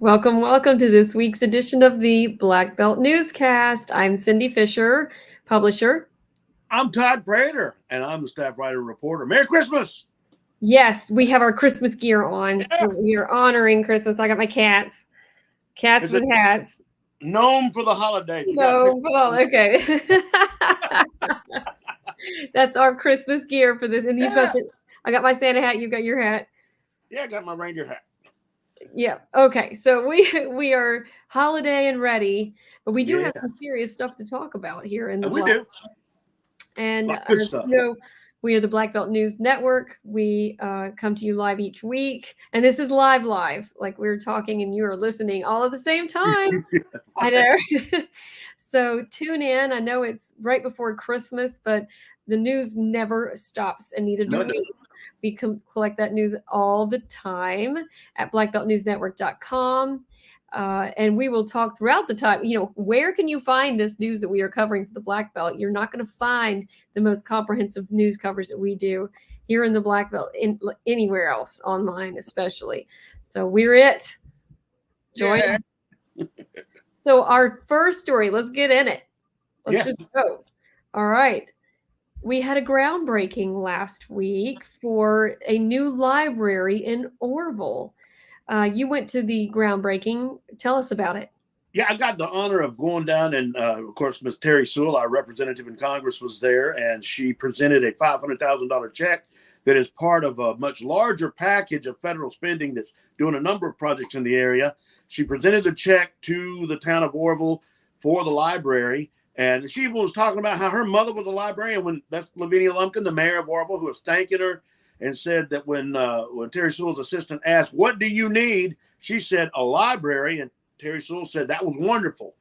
Welcome, welcome to this week's edition of the Black Belt Newscast. I'm Cindy Fisher, publisher. I'm Todd Prater, and I'm the staff writer and reporter. Merry Christmas! Yes, we have our Christmas gear on, Yeah. so we are honoring Christmas. I got my cats with hats. Gnome for the holiday. No, well, okay. That's our Christmas gear for this. And you've got I got my Santa hat. You've got your hat. Yeah, I got my reindeer hat. Yeah. Okay. So we are holiday and ready, but we do have some serious stuff to talk about here in the we do. And good stuff. We are the Black Belt News Network. We come to you live each week, and this is live, like we're talking and you are listening all at the same time. I know. So tune in. I know it's right before Christmas, but the news never stops, and neither do we. We collect that news all the time at blackbeltnewsnetwork.com. And we will talk throughout the time. Where can you find this news that we are covering for the Black Belt? You're not going to find the most comprehensive news coverage that we do here in the Black Belt, anywhere else online, especially. So we're it. Join us. So our first story, let's get in it. Let's just go. All right. We had a groundbreaking last week for a new library in Orville. You went to the groundbreaking. Tell us about it. Yeah, I got the honor of going down, and of course, Ms. Terry Sewell, our representative in Congress, was there, and she presented a $500,000 check that is part of a much larger package of federal spending that's doing a number of projects in the area. She presented the check to the town of Orville for the library. And she was talking about how her mother was a librarian when that's Lavinia Lumpkin, the mayor of Orville, who was thanking her and said that when Terry Sewell's assistant asked, "What do you need?" she said, "A library." And Terry Sewell said, "That was wonderful."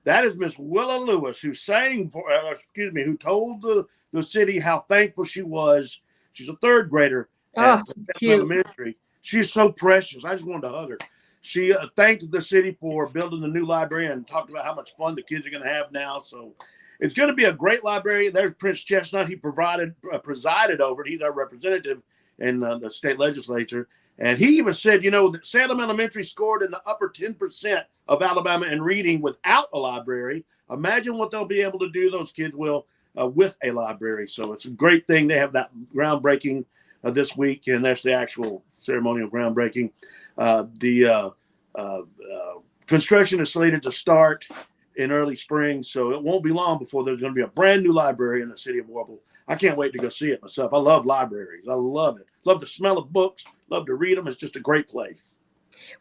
That is Miss Willa Lewis, who who told the city how thankful she was. She's a third grader at elementary. She's so precious. I just wanted to hug her. She thanked the city for building the new library and talked about how much fun the kids are going to have now. So it's going to be a great library. There's Prince Chestnut. He presided over it. He's our representative in the state legislature. And he even said, that Salem Elementary scored in the upper 10% of Alabama in reading without a library. Imagine what they'll be able to do, those kids will, with a library. So it's a great thing. They have that groundbreaking this week, and that's the actual ceremonial groundbreaking. The construction is slated to start in early spring, so it won't be long before there's going to be a brand new library in the city of Orville. I can't wait to go see it myself. I love libraries. I love it. Love the smell of books. Love to read them. It's just a great place.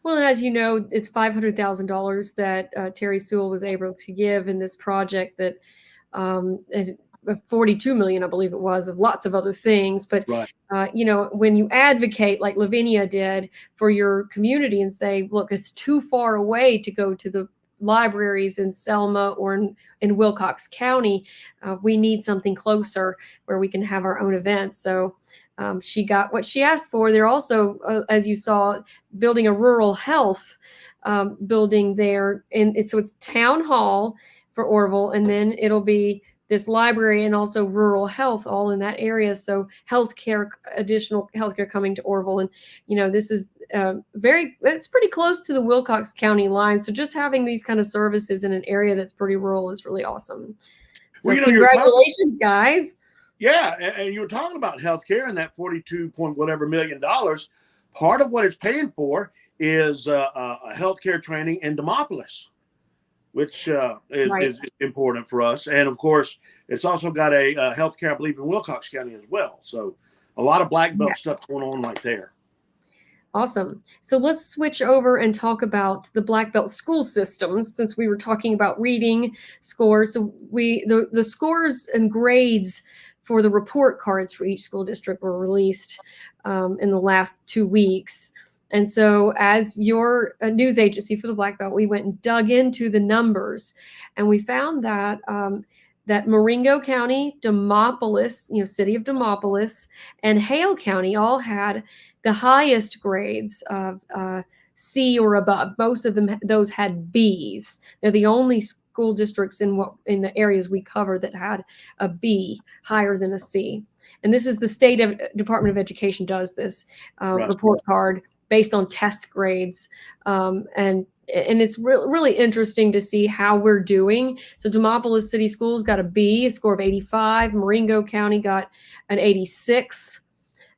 Well, and as you know, it's $500,000 that Terry Sewell was able to give in this project that 42 million, I believe it was, of lots of other things. But, when you advocate like Lavinia did for your community and say, look, it's too far away to go to the libraries in Selma or in Wilcox County, we need something closer where we can have our own events. So she got what she asked for. They're also, as you saw, building a rural health building there. And so it's town hall for Orville, and then it'll be this library and also rural health all in that area. So additional healthcare coming to Orville. And, this is it's pretty close to the Wilcox County line. So just having these kind of services in an area that's pretty rural is really awesome. So congratulations, guys. Yeah. And you were talking about healthcare and that 42 point whatever million dollars. Part of what it's paying for is a healthcare training in Demopolis, which is important for us. And, of course, it's also got a healthcare, I believe, in Wilcox County as well. So a lot of Black Belt stuff going on right there. Awesome. So let's switch over and talk about the Black Belt school systems, since we were talking about reading scores. So the scores and grades for the report cards for each school district were released in the last 2 weeks. And so as your news agency for the Black Belt, we went and dug into the numbers, and we found that that Marengo County, Demopolis, city of Demopolis, and Hale County all had the highest grades of C or above. Most of them, those had Bs. They're the only school districts in the areas we cover that had a B higher than a C. And this is the state Department of Education does this report card based on test grades. And and it's really interesting to see how we're doing. So Demopolis City Schools got a B, a score of 85. Marengo County got an 86.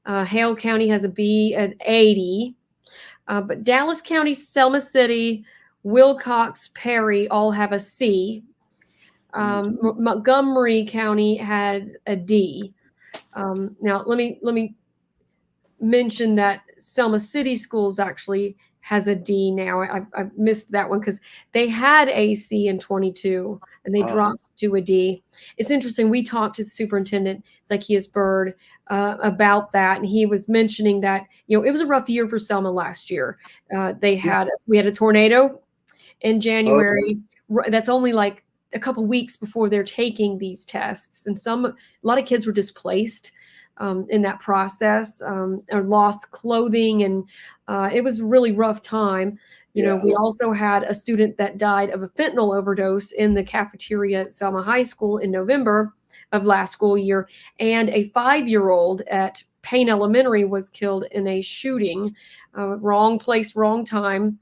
Hale County has a B at 80. But Dallas County, Selma City, Wilcox, Perry all have a C. Montgomery County has a D. Now let me mention that Selma City Schools actually has a D now. I missed that one because they had a C in 22 and they dropped to a D. It's interesting. We talked to the superintendent, Zacchaeus Bird, about that, and he was mentioning that it was a rough year for Selma last year. We had a tornado in January. That's only like a couple weeks before they're taking these tests, and a lot of kids were displaced in that process, or lost clothing, and it was a really rough time. We also had a student that died of a fentanyl overdose in the cafeteria at Selma High School in November of last school year, and a 5-year-old at Payne Elementary was killed in a shooting. Wrong place, wrong time.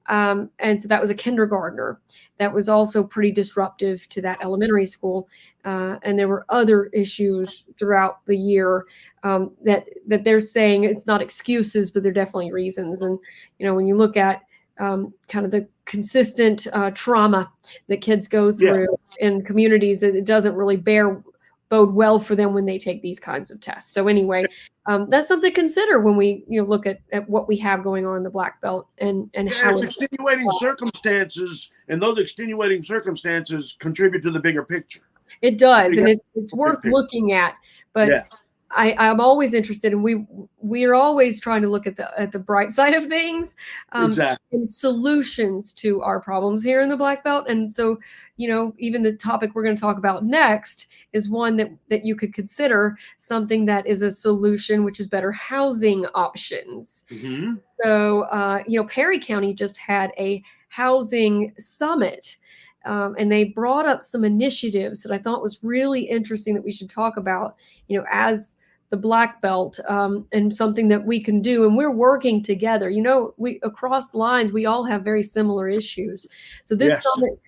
And so that was a kindergartner. That was also pretty disruptive to that elementary school. And there were other issues throughout the year that they're saying it's not excuses, but they're definitely reasons. And, when you look at kind of the consistent trauma that kids go through in communities, it doesn't really bode well for them when they take these kinds of tests. So anyway, that's something to consider when we look at what we have going on in the Black Belt and how it's extenuating circumstances, and those extenuating circumstances contribute to the bigger picture. It does, and it's worth looking at. But I'm always interested, and we are always trying to look at the bright side of things, and solutions to our problems here in the Black Belt. And so, even the topic we're going to talk about next is one that you could consider something that is a solution, which is better housing options. Mm-hmm. So, Perry County just had a housing summit. And they brought up some initiatives that I thought was really interesting that we should talk about, as the Black Belt, and something that we can do. And we're working together. We across lines, we all have very similar issues. So this summit,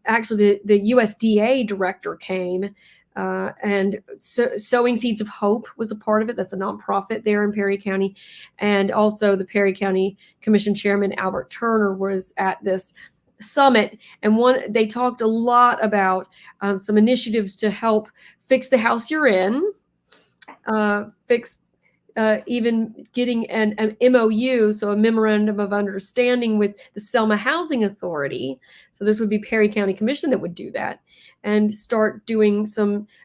actually, the USDA director came, and Sowing Seeds of Hope was a part of it. That's a nonprofit there in Perry County. And also the Perry County Commission Chairman, Albert Turner, was at this summit, and they talked a lot about some initiatives to help fix the house you're in, even getting an MOU, so a memorandum of understanding with the Selma Housing Authority. So this would be Perry County Commission that would do that, and start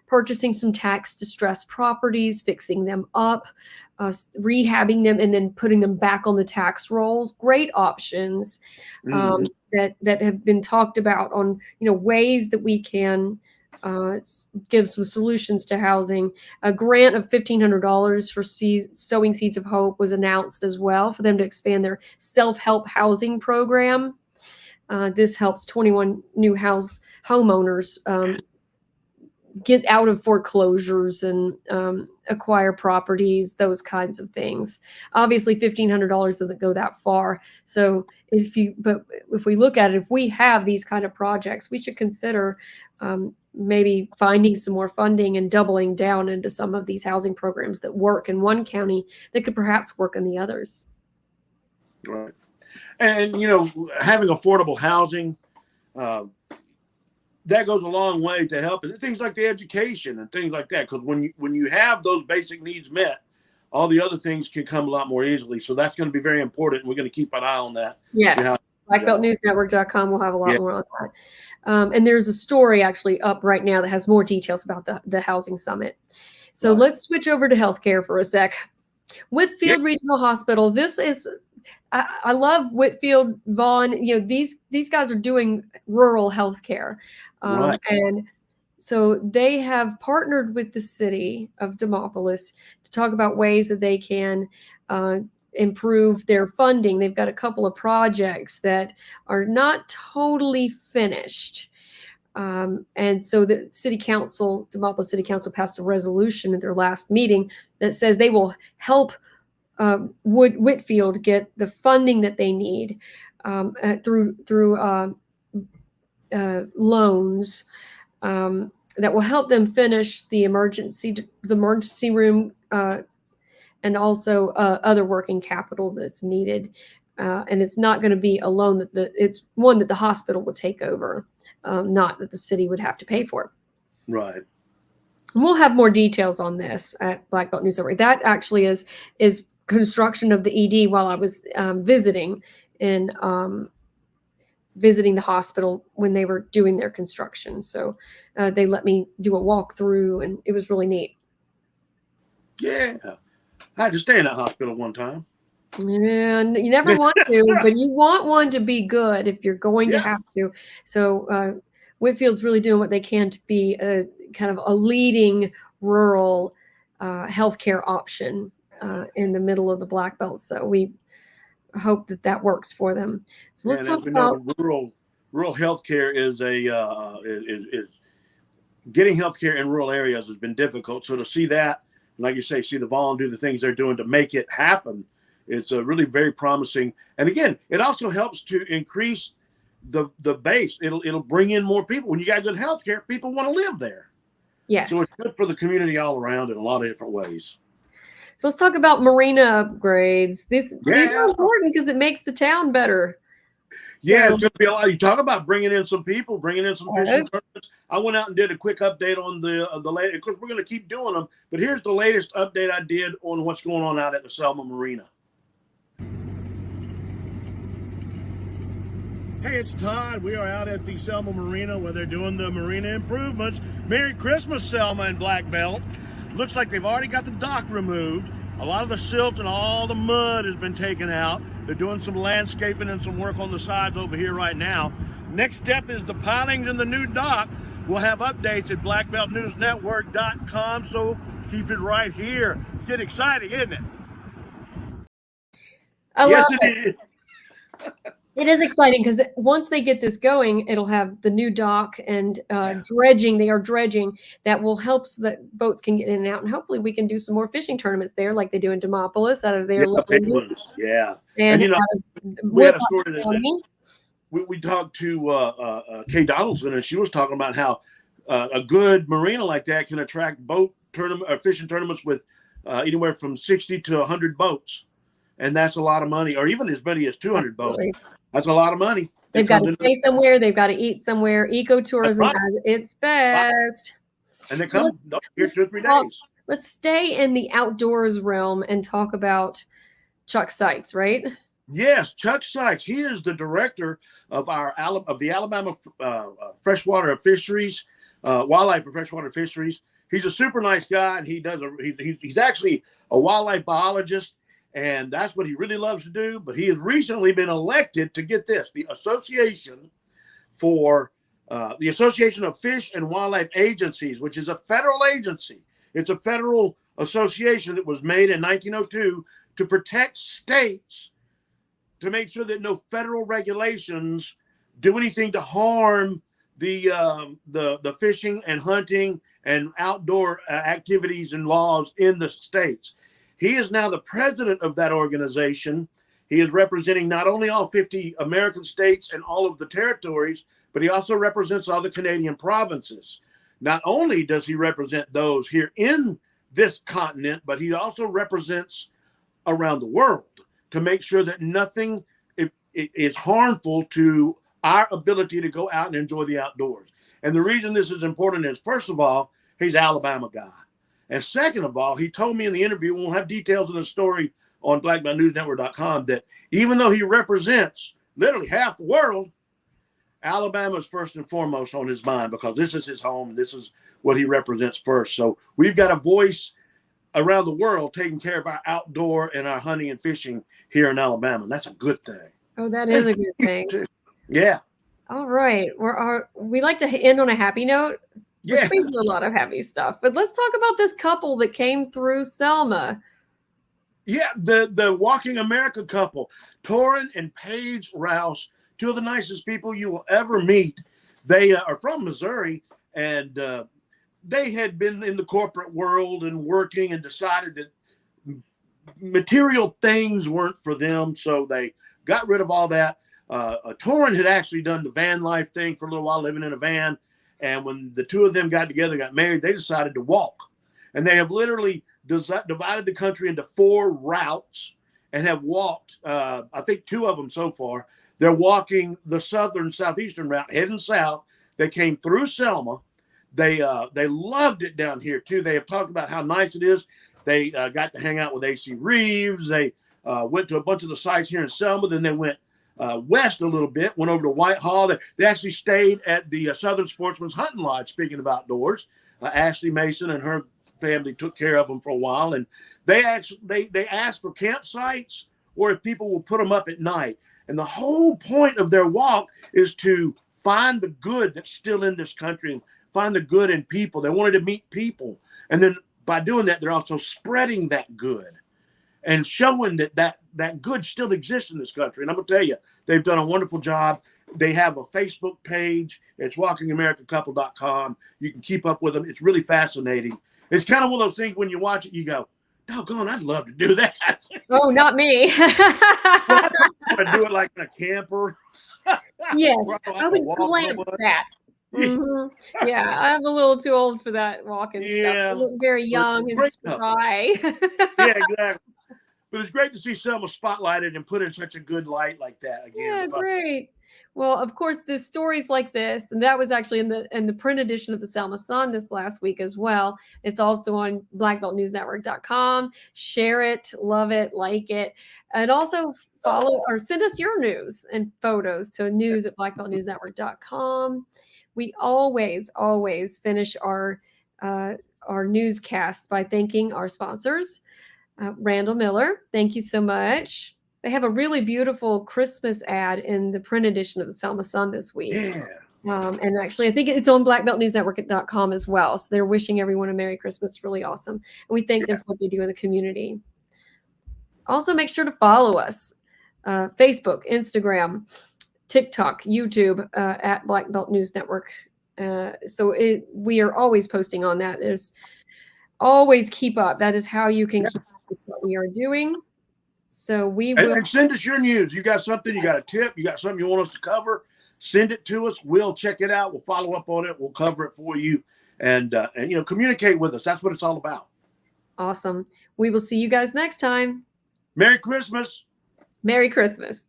purchasing some tax distressed properties, fixing them up, rehabbing them, and then putting them back on the tax rolls. Great options that have been talked about on ways that we can give some solutions to housing. A grant of $1,500 for Sowing Seeds of Hope was announced as well for them to expand their self-help housing program. This helps 21 new homeowners get out of foreclosures and acquire properties, those kinds of things. Obviously, $1,500 doesn't go that far. So if we look at it, if we have these kind of projects, we should consider maybe finding some more funding and doubling down into some of these housing programs that work in one county that could perhaps work in the others. Right. And, having affordable housing, that goes a long way to help things like the education and things like that. Because when you have those basic needs met, all the other things can come a lot more easily. So that's going to be very important. And we're going to keep an eye on that. Yes. BlackBeltNewsNetwork.com will have a lot more on that. And there's a story actually up right now that has more details about the housing summit. So let's switch over to healthcare for a sec. Whitfield Regional Hospital. This is, I love Whitfield, Vaughn. These guys are doing rural healthcare, and so they have partnered with the city of Demopolis to talk about ways that they can improve their funding. They've got a couple of projects that are not totally finished. And so the city council, Demopolis City Council, passed a resolution at their last meeting that says they will help Whitfield get the funding that they need through loans that will help them finish the emergency room, and also other working capital that's needed. And it's not going to be a loan it's one that the hospital would take over, not that the city would have to pay for. Right. And we'll have more details on this at Black Belt News Network. That actually is construction of the ED while I was visiting the hospital when they were doing their construction. So they let me do a walkthrough, and it was really neat. Yeah. I had to stay in that hospital one time. And you never want to, but you want one to be good if you're going to have to. So Whitfield's really doing what they can to be a kind of a leading rural healthcare option in the middle of the Black Belt. So we hope that works for them. So let's talk about rural healthcare is getting healthcare in rural areas has been difficult. So to see that, like you say, see the Vaughn do the things they're doing to make it happen, it's really very promising. And again, it also helps to increase the base. It'll bring in more people. When you got good healthcare, people want to live there. Yes. So it's good for the community all around in a lot of different ways. So let's talk about marina upgrades. These are important because it makes the town better. Yeah, it's going to be a lot. You talk about bringing in some people, bringing in some fishing tournaments. I went out and did a quick update on the latest. Of course, we're going to keep doing them, but here's the latest update I did on what's going on out at the Selma Marina. Hey, it's Todd. We are out at the Selma Marina where they're doing the marina improvements. Merry Christmas, Selma and Black Belt. Looks like they've already got the dock removed. A lot of the silt and all the mud has been taken out. They're doing some landscaping and some work on the sides over here right now. Next step is the pilings in the new dock. We'll have updates at blackbeltnewsnetwork.com, so keep it right here. It's getting exciting, isn't it? I love it. It is exciting because once they get this going, it'll have the new dock and dredging. They are dredging that will help so that boats can get in and out. And hopefully we can do some more fishing tournaments there like they do in Demopolis out of there. Yeah. And you know, we had a story that we talked to Kay Donaldson, and she was talking about how a good marina like that can attract boat tournament or fishing tournaments with anywhere from 60 to 100 boats. And that's a lot of money, or even as many as 200 boats. That's a lot of money. They've got to stay somewhere. They've got to eat somewhere. Ecotourism at its best. And they come here 2 or 3 days. Let's stay in the outdoors realm and talk about Chuck Seitz, right? Yes, Chuck Seitz. He is the director of the Alabama freshwater fisheries, wildlife for freshwater fisheries. He's a super nice guy, and he's actually a wildlife biologist. And that's what he really loves to do. But he has recently been elected to get this, the Association of Fish and Wildlife Agencies, which is a federal agency. It's a federal association that was made in 1902 to protect states, to make sure that no federal regulations do anything to harm the fishing and hunting and outdoor activities and laws in the states. He is now the president of that organization. He is representing not only all 50 American states and all of the territories, but he also represents all the Canadian provinces. Not only does he represent those here in this continent, but he also represents around the world to make sure that nothing is harmful to our ability to go out and enjoy the outdoors. And the reason this is important is, first of all, he's an Alabama guy. And second of all, he told me in the interview, we'll have details in the story on blackbeltnewsnetwork.com, that even though he represents literally half the world, Alabama is first and foremost on his mind, because this is his home and this is what he represents first. So we've got a voice around the world taking care of our outdoor and our hunting and fishing here in Alabama. And that's a good thing. Oh, that is a good thing. Yeah. All right. We like to end on a happy note. Yeah. We do a lot of happy stuff, but let's talk about this couple that came through Selma. Yeah, the Walking America couple, Torrin and Paige Rouse, two of the nicest people you will ever meet. They are from Missouri, and they had been in the corporate world and working, and decided that material things weren't for them, so they got rid of all that. Torrin had actually done the van life thing for a little while, living in a van. And when the two of them got together, got married, they decided to walk. And they have literally divided the country into 4 routes and have walked, I think 2 of them so far. They're walking the southeastern route, heading south. They came through Selma. They loved it down here, too. They have talked about how nice it is. They got to hang out with A.C. Reeves. They went to a bunch of the sites here in Selma. Then they went west a little bit, went over to Whitehall. They actually stayed at the Southern Sportsman's Hunting Lodge, speaking of outdoors. Ashley Mason and her family took care of them for a while. And they asked for campsites or if people will put them up at night. And the whole point of their walk is to find the good that's still in this country and find the good in people. They wanted to meet people. And then by doing that, they're also spreading that good and showing that good still exists in this country. And I'm going to tell you, they've done a wonderful job. They have a Facebook page. It's walkingamericacouple.com. You can keep up with them. It's really fascinating. It's kind of one of those things when you watch it, you go, doggone, I'd love to do that. Oh, not me. I want to do it like in a camper. Yes, I would clamp that. Mm-hmm. Yeah, I'm a little too old for that walking stuff. I look very young and spry. Yeah, exactly. But it's great to see Selma spotlighted and put in such a good light like that again. Yeah, great. Well, of course, there's stories like this, and that was actually in the print edition of the Selma Sun this last week as well. It's also on blackbeltnewsnetwork.com. Share it, love it, like it, and also follow or send us your news and photos to news@blackbeltnewsnetwork.com. We always finish our newscast by thanking our sponsors. Randall Miller, thank you so much. They have a really beautiful Christmas ad in the print edition of the Selma Sun this week. Yeah. And actually, I think it's on blackbeltnewsnetwork.com as well. So they're wishing everyone a Merry Christmas. Really awesome. And we thank them for what they do in the community. Also, make sure to follow us. Facebook, Instagram, TikTok, YouTube, at Black Belt News Network. We are always posting on that. There's always keep up. That is how you can keep up with what we are doing. So we will. And send us your news. You got something, you got a tip, you got something you want us to cover, send it to us. We'll check it out. We'll follow up on it. We'll cover it for you and communicate with us. That's what it's all about. Awesome. We will see you guys next time. Merry Christmas. Merry Christmas.